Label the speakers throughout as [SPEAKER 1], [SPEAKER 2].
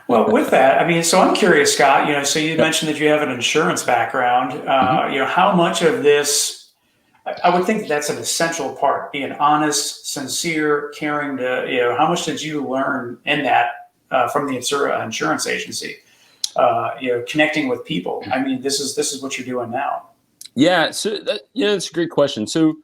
[SPEAKER 1] Well, with that, I mean, so I'm curious, Scott, so you mentioned that you have an insurance background.
[SPEAKER 2] Hmm.
[SPEAKER 1] How much of this, I would think that that's an essential part, being honest, sincere, caring how much did you learn in that from the insurance agency? Connecting with people. I mean, this is what you're doing now.
[SPEAKER 2] Yeah, so that's a great question. So,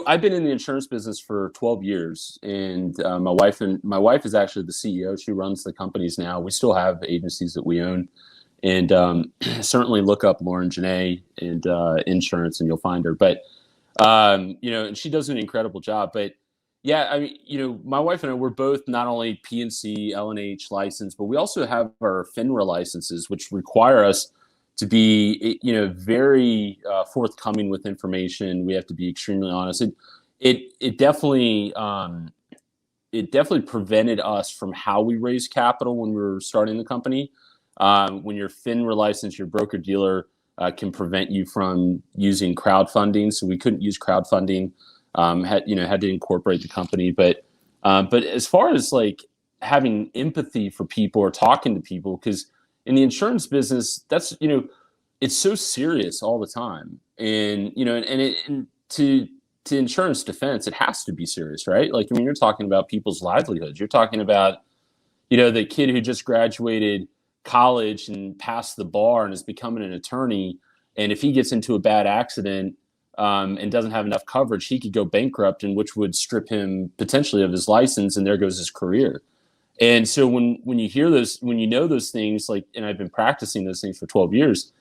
[SPEAKER 2] I've been in the insurance business for 12 years, and my wife is actually the CEO. She runs the companies now. We still have agencies that we own, and certainly look up Lauren Janney and insurance, and you'll find her. But and she does an incredible job. But yeah, I mean, my wife and I, we're both not only PNC, LNH licensed, but we also have our FINRA licenses, which require us to be, very forthcoming with information. We have to be extremely honest. It definitely prevented us from how we raise capital when we were starting the company. When you're FINRA licensed, your broker dealer can prevent you from using crowdfunding. So we couldn't use crowdfunding. Had to incorporate the company. But as far as like having empathy for people or talking to people, because in the insurance business, that's it's so serious all the time, and to insurance defense, it has to be serious, right? Like, I mean, you're talking about people's livelihoods. You're talking about, the kid who just graduated college and passed the bar and is becoming an attorney. And if he gets into a bad accident and doesn't have enough coverage, he could go bankrupt, and which would strip him potentially of his license, and there goes his career. And so when you hear those, when you know those things, like, and I've been practicing those things for 12 years,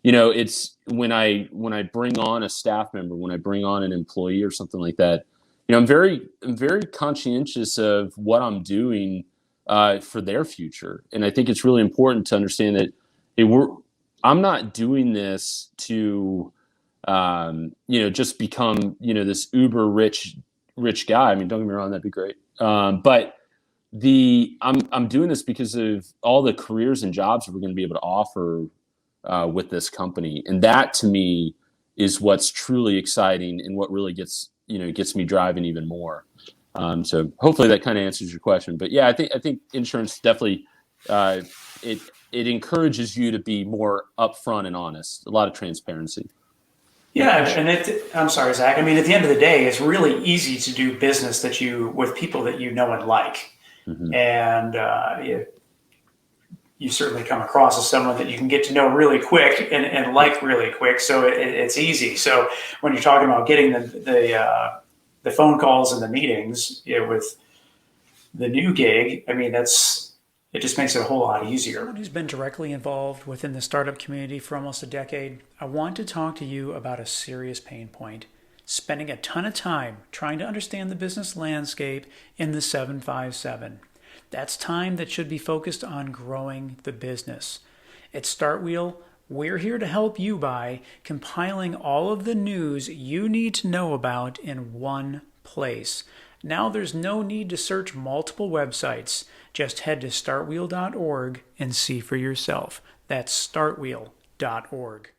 [SPEAKER 2] it's when I bring on a staff member, when I bring on an employee or something like that, I'm very conscientious of what I'm doing for their future. And I think it's really important to understand that I'm not doing this to just become, this uber rich guy. I mean, don't get me wrong, that'd be great. But I'm doing this because of all the careers and jobs that we're going to be able to offer with this company, and that to me is what's truly exciting and what really gets me driving even more. So hopefully that kind of answers your question. But yeah, I think insurance definitely uh, it it encourages you to be more upfront and honest. A lot of transparency.
[SPEAKER 1] Yeah, and I'm sorry, Zach. I mean, at the end of the day, it's really easy to do business with people that you know and like,
[SPEAKER 2] Hmm.
[SPEAKER 1] and you certainly come across as someone that you can get to know really quick and like really quick. So it's easy. So when you're talking about getting the phone calls and the meetings, with the new gig, I mean, it just makes it a whole lot easier. Someone who's been directly involved within the startup community for almost a decade, I want to talk to you about a serious pain point: spending a ton of time trying to understand the business landscape in the 757. That's time that should be focused on growing the business. At Startwheel, we're here to help you by compiling all of the news you need to know about in one place. Now there's no need to search multiple websites. Just head to startwheel.org and see for yourself. That's startwheel.org.